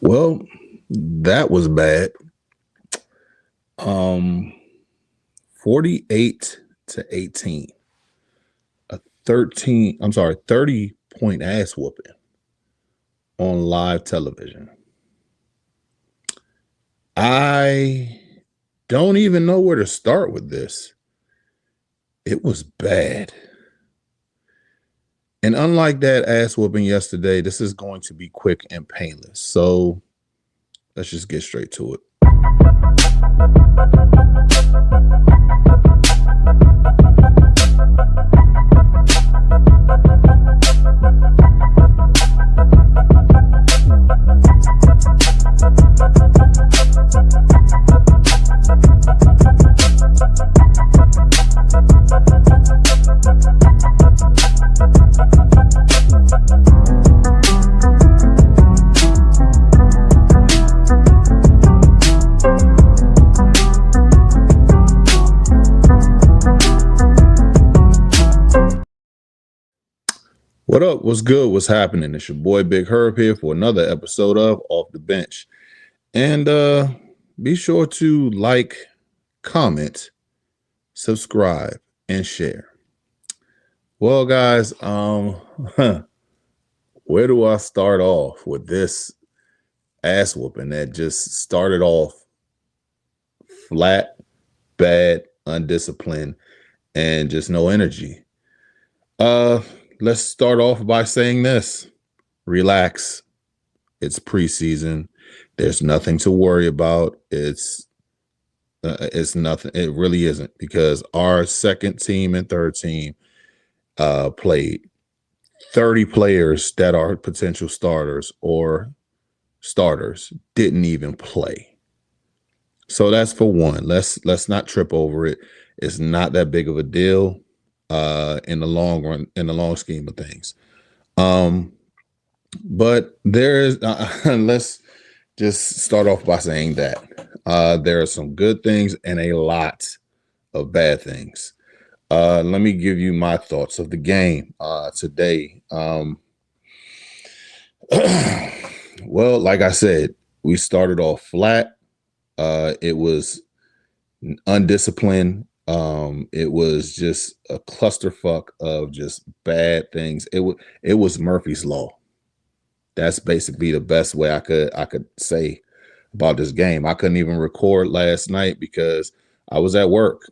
Well, that was bad. 48-18. A 30-point ass whooping on live television. I don't even know where to start with this. It was bad. And unlike that ass whooping yesterday, this is going to be quick and painless. So let's just get straight to it. What up? What's good? What's happening? It's your boy Big Herb here for another episode of Off the Bench. And be sure to like, comment, subscribe, and share. Well, guys, where do I start off with this ass whooping that just started off flat, bad, undisciplined, and just no energy? Let's start off by saying this. Relax. It's preseason. There's nothing to worry about. It's nothing. It really isn't, because our second team and third team played. 30 players that are potential starters or starters didn't even play. So that's for one. Let's not trip over it. It's not that big of a deal in the long run, in the long scheme of things. But there's let's just start off by saying that there are some good things and a lot of bad things. Let me give you my thoughts of the game today. Well, like I said, we started off flat. It was undisciplined. It was just a clusterfuck of just bad things. It was Murphy's Law. That's basically the best way I could say about this game. I couldn't even record last night because I was at work.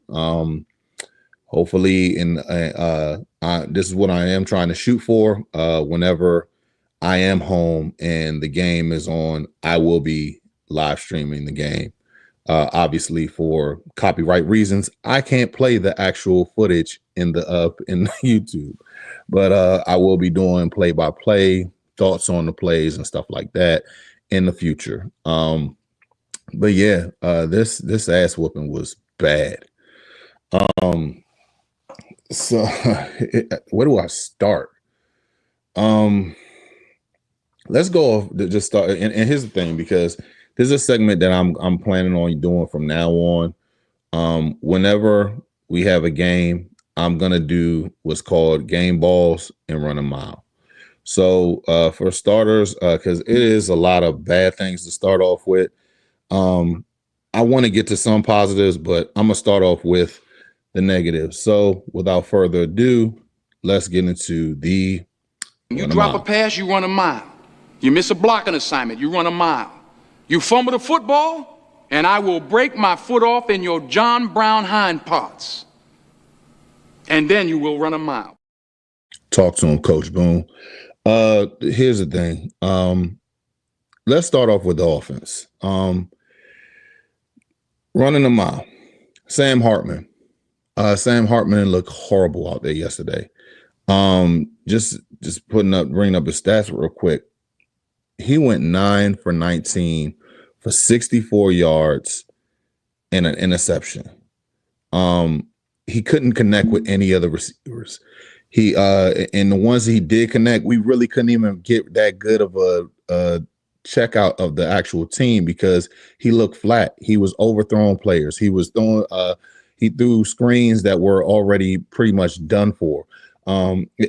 Hopefully, this is what I am trying to shoot for. Whenever I am home and the game is on, I will be live streaming the game. Obviously, for copyright reasons, I can't play the actual footage in the YouTube, but I will be doing play-by-play, thoughts on the plays and stuff like that in the future. But yeah, this ass whooping was bad. So where do I start? Let's go off. Just start. And here's the thing, because this is a segment that I'm planning on doing from now on. Whenever we have a game, I'm gonna do what's called game balls and run a mile. So for starters, because it is a lot of bad things to start off with. I want to get to some positives, but I'm gonna start off with the negatives. So without further ado, let's get into the. You drop a pass, you run a mile. You miss a blocking assignment, you run a mile. You fumble the football, and I will break my foot off in your John Brown hind parts. And then you will run a mile. Talk to him, Coach Boone. Here's the thing. Let's start off with the offense. Running a mile. Sam Hartman. Sam Hartman looked horrible out there yesterday. Just bringing up his stats real quick. He went 9 for 19 for 64 yards and an interception. He couldn't connect with any other receivers. He and the ones he did connect, we really couldn't even get that good of a checkout of the actual team because he looked flat. He was overthrowing players. He was throwing. He threw screens that were already pretty much done for.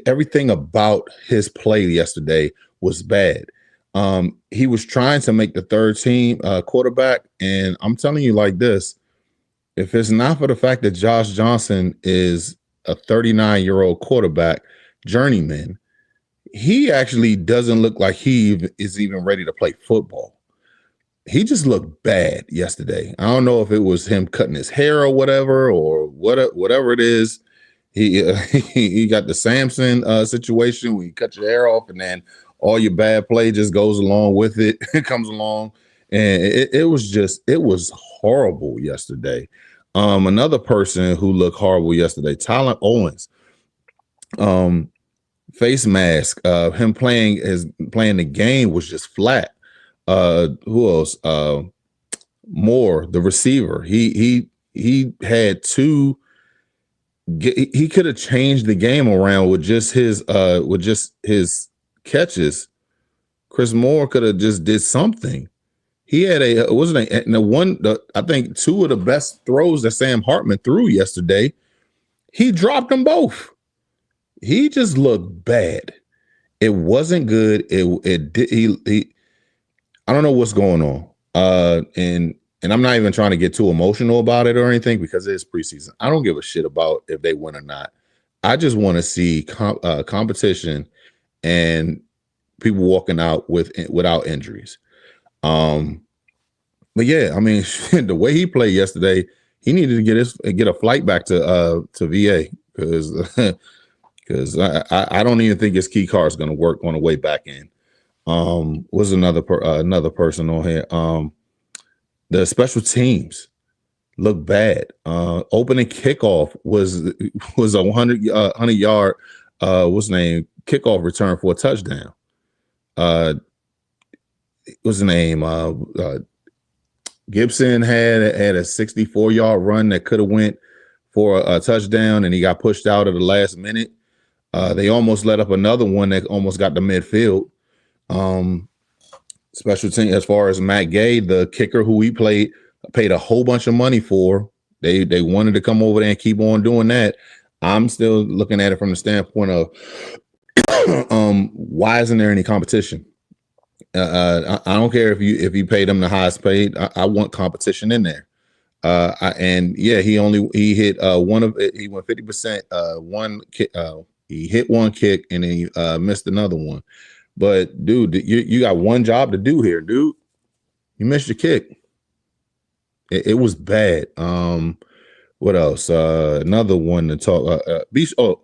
Everything about his play yesterday was bad. He was trying to make the third team quarterback, and I'm telling you like this: if it's not for the fact that Josh Johnson is a 39-year-old quarterback, journeyman, he actually doesn't look like he is even ready to play football. He just looked bad yesterday. I don't know if it was him cutting his hair or whatever, or whatever it is. He got the Samson situation where you cut your hair off and then all your bad play just goes along with it. It comes along, and it was horrible yesterday. Another person who looked horrible yesterday, Tyler Owens. Face mask. Him playing the game was just flat. Who else? Moore, the receiver. He had two. He could have changed the game around with just his catches. Chris Moore could have just did something. He had I think two of the best throws that Sam Hartman threw yesterday. He dropped them both. He just looked bad. It wasn't good. I don't know what's going on. And I'm not even trying to get too emotional about it or anything because it's preseason. I don't give a shit about if they win or not. I just want to see competition and people walking out without injuries. But yeah, I mean, the way he played yesterday, he needed to get a flight back to VA because I don't even think his key card is going to work on the way back in. Was another person on here. The special teams look bad. Opening kickoff was a 100-yard what's the name kickoff return for a touchdown. What's the name? Gibson had a 64-yard run that could have went for a touchdown, and he got pushed out at the last minute. They almost let up another one that almost got to midfield. Special team, as far as Matt Gay, the kicker who we paid a whole bunch of money for, they wanted to come over there and keep on doing that. I'm still looking at it from the standpoint of why isn't there any competition? I don't care if you pay them the highest paid. I want competition in there. He hit he went 50%. One kick, he hit one kick and then he missed another one. But dude, you got one job to do here, dude. You missed your kick. It was bad. What else? Another one to talk.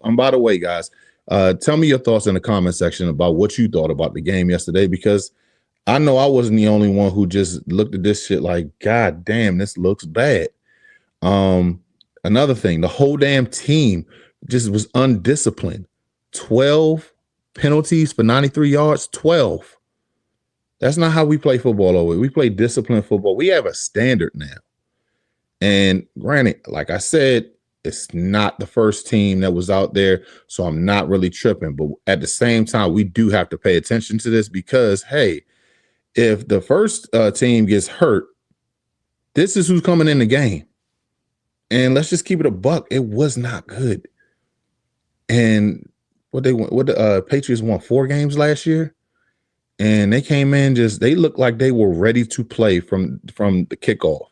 And by the way, guys, tell me your thoughts in the comment section about what you thought about the game yesterday, because I know I wasn't the only one who just looked at this shit like, God damn, this looks bad. Another thing, the whole damn team just was undisciplined. 12 penalties for 93 yards. 12. That's not how we play football over. We play disciplined football. We have a standard now. And granted, like I said, it's not the first team that was out there, so I'm not really tripping. But at the same time, we do have to pay attention to this because, hey, if the first team gets hurt, this is who's coming in the game. And let's just keep it a buck. It was not good. And the Patriots won 4 games last year, and they came in they looked like they were ready to play from the kickoff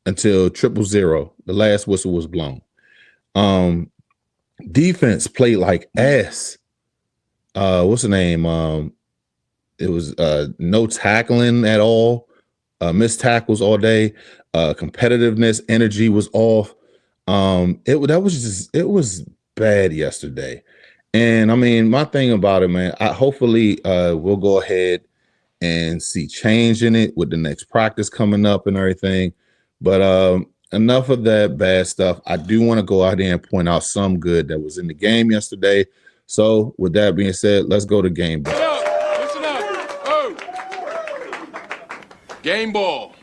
until 000. The last whistle was blown. Defense played like ass. What's the name? It was no tackling at all. Missed tackles all day. Competitiveness, energy was off. It was bad yesterday. And I mean, my thing about it, man, hopefully we'll go ahead and see change in it with the next practice coming up and everything. But enough of that bad stuff. I do want to go out there and point out some good that was in the game yesterday. So with that being said, let's go to game ball. Listen up. Oh. Game ball.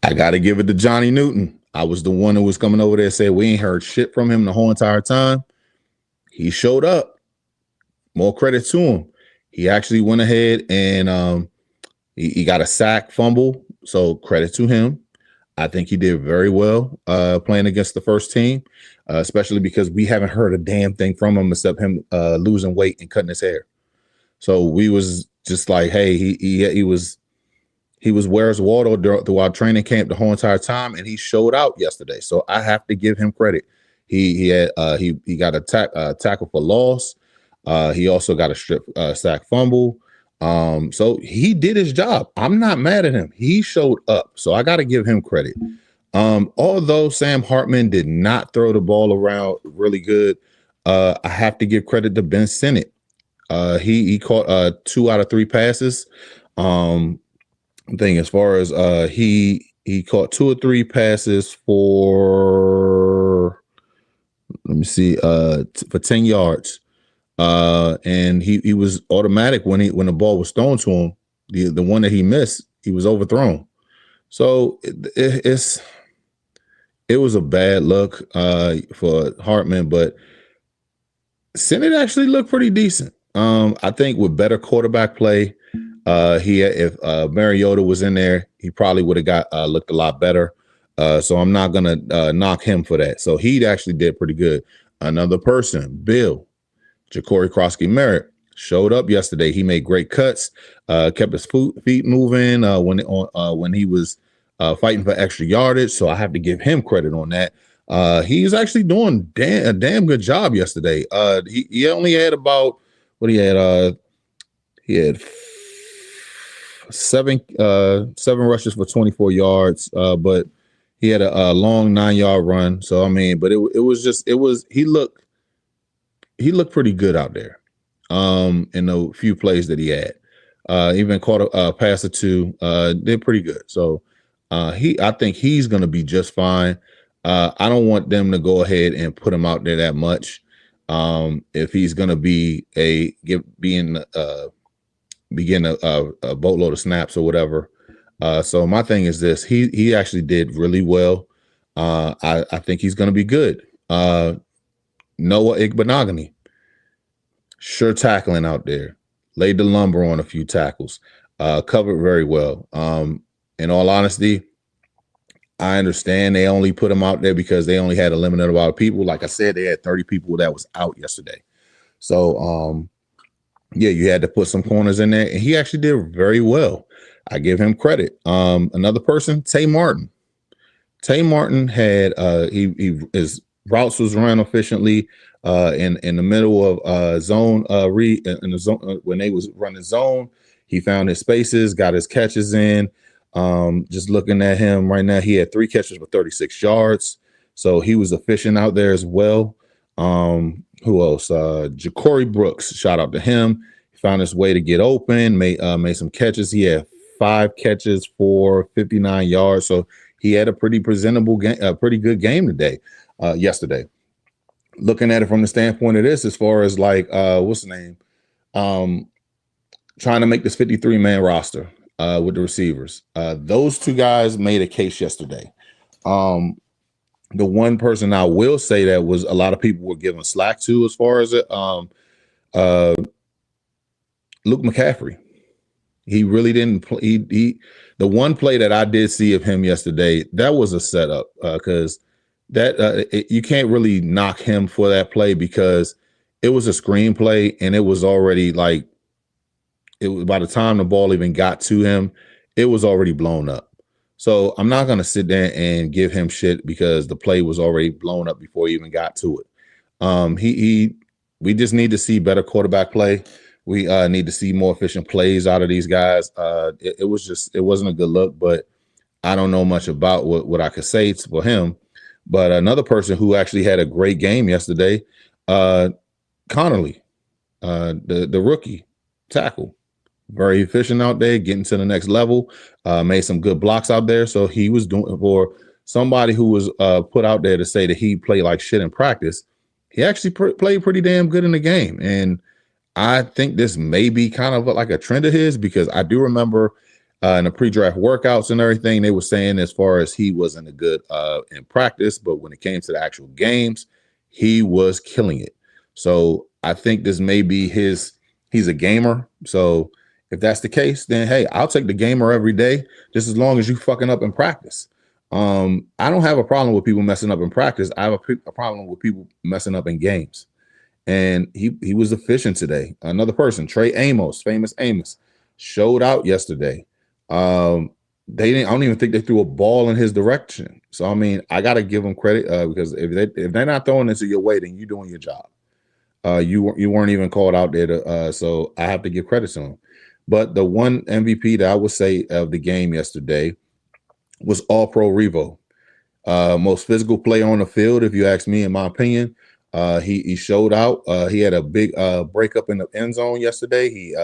I got to give it to Johnny Newton. I was the one who was coming over there and said we ain't heard shit from him the whole entire time. He showed up. More credit to him. He actually went ahead and he got a sack fumble. So credit to him. I think he did very well playing against the first team, especially because we haven't heard a damn thing from him except him losing weight and cutting his hair. So we was just like, hey, he was where's Waldo throughout training camp the whole entire time, and he showed out yesterday. So I have to give him credit. He got a tackle for loss. He also got a strip sack fumble. So he did his job. I'm not mad at him. He showed up. So I got to give him credit. Although Sam Hartman did not throw the ball around really good, I have to give credit to Ben Sinnott. He caught 2 out of 3 passes. Thing as far as he caught 2 or 3 passes for, let me see, for 10 yards. And he was automatic when the ball was thrown to him. The one that he missed, he was overthrown. So it was a bad look for Hartman, but Sinnott actually looked pretty decent. I think with better quarterback play, if Mariota was in there, he probably would have got looked a lot better. So I'm not gonna knock him for that. So he actually did pretty good. Another person, Bill Ja'Cory Krosky-Merritt, showed up yesterday. He made great cuts, kept his feet moving when he was fighting for extra yardage. So I have to give him credit on that. He's actually doing a damn good job yesterday. He only had about what he had. He had seven rushes for 24 yards, but he had a long 9-yard run. So I mean, but he looked pretty good out there. In the few plays that he had, even caught a pass or 2. Did pretty good. So I think he's going to be just fine. I don't want them to go ahead and put him out there that much. If he's going to be begin a boatload of snaps or whatever. So my thing is this: he actually did really well. I think he's going to be good. Noah Igbenogany, sure tackling out there, laid the lumber on a few tackles, covered very well. In all honesty, I understand they only put him out there because they only had a limited amount of people. Like I said, they had 30 people that was out yesterday. So, yeah, you had to put some corners in there, and he actually did very well. I give him credit. Another person, Tay Martin. Tay Martin had his routes was run efficiently in the middle of zone read in the zone when they was running zone. He found his spaces, got his catches in. Just looking at him right now, he had 3 catches for 36 yards, so he was efficient out there as well. Who else? Ja'Cory Brooks, shout out to him. He found his way to get open, made some catches. He had 5 catches for 59 yards, so he had a pretty presentable game, a pretty good game yesterday. Looking at it from the standpoint of this, as far as like what's the name? Trying to make this 53-man roster with the receivers. Those 2 guys made a case yesterday. The one person I will say that was a lot of people were giving slack to as far as it, Luke McCaffrey. He really didn't play. The one play that I did see of him yesterday, that was a setup because you can't really knock him for that play because it was a screen play and it was already like by the time the ball even got to him, it was already blown up. So I'm not going to sit there and give him shit because the play was already blown up before he even got to it. We just need to see better quarterback play. We need to see more efficient plays out of these guys. It wasn't a good look, but I don't know much about what I could say for him. But another person who actually had a great game yesterday, Connerly, the rookie tackle. Very efficient out there, getting to the next level. Made some good blocks out there. So he was doing, for somebody who was put out there to say that he played like shit in practice, he actually played pretty damn good in the game. And I think this may be kind of like a trend of his because I do remember in the pre-draft workouts and everything, they were saying as far as he wasn't a good in practice, but when it came to the actual games, he was killing it. So I think this may be he's a gamer. So if that's the case, then hey, I'll take the gamer every day, just as long as you fucking up in practice. I don't have a problem with people messing up in practice. I have a problem with people messing up in games. and he was efficient today. Another person, Trey Amos, famous Amos, showed out yesterday. They didn't. I don't even think they threw a ball in his direction. So I mean, I got to give them credit because if they're not throwing into your way, then you're doing your job. You weren't even called out there to. So I have to give credit to him. But the one MVP that I would say of the game yesterday was All Pro Revo. Most physical player on the field, if you ask me, in my opinion. He showed out. He had a big breakup in the end zone yesterday. He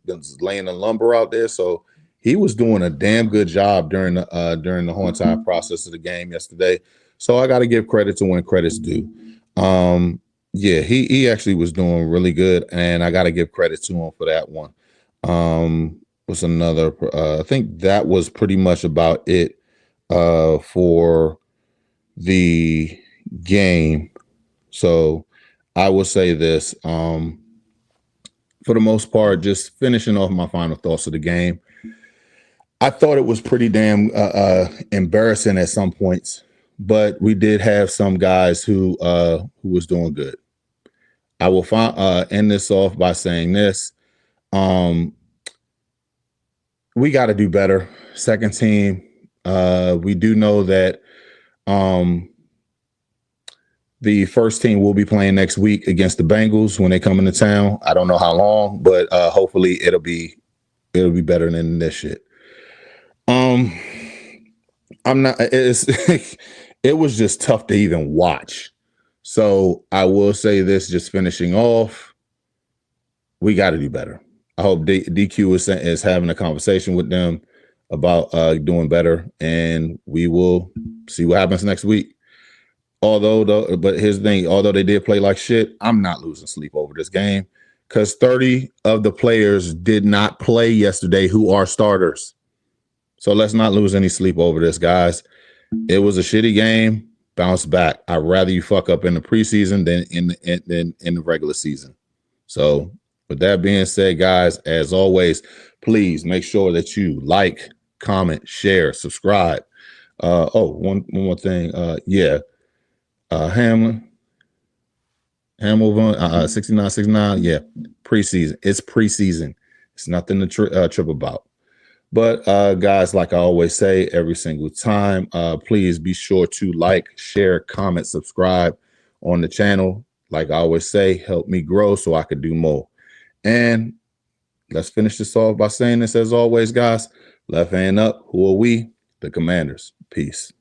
was laying the lumber out there, so he was doing a damn good job during the whole entire process of the game yesterday. So I got to give credit to when credit's due. Yeah, he actually was doing really good, and I got to give credit to him for that one. What's another? I think that was pretty much about it for the game. So I will say this, for the most part, just finishing off my final thoughts of the game. I thought it was pretty damn embarrassing at some points, but we did have some guys who was doing good. I will end this off by saying this. We got to do better. Second team. We do know that the first team will be playing next week against the Bengals when they come into town. I don't know how long, but hopefully it'll be better than this shit. I'm not. It was just tough to even watch. So I will say this, just finishing off, we got to do better. I hope DQ is having a conversation with them about doing better, and we will see what happens next week. But here's the thing, although they did play like shit, I'm not losing sleep over this game because 30 of the players did not play yesterday who are starters. So let's not lose any sleep over this, guys. It was a shitty game. Bounce back. I'd rather you fuck up in the preseason than in the regular season. So with that being said, guys, as always, please make sure that you like, comment, share, subscribe. One more thing. Hamilton, 6969. Yeah, preseason. It's preseason. It's nothing to trip about. But guys, like I always say every single time, please be sure to like, share, comment, subscribe on the channel. Like I always say, help me grow so I could do more. And let's finish this off by saying this as always, guys. Left hand up. Who are we? The Commanders. Peace.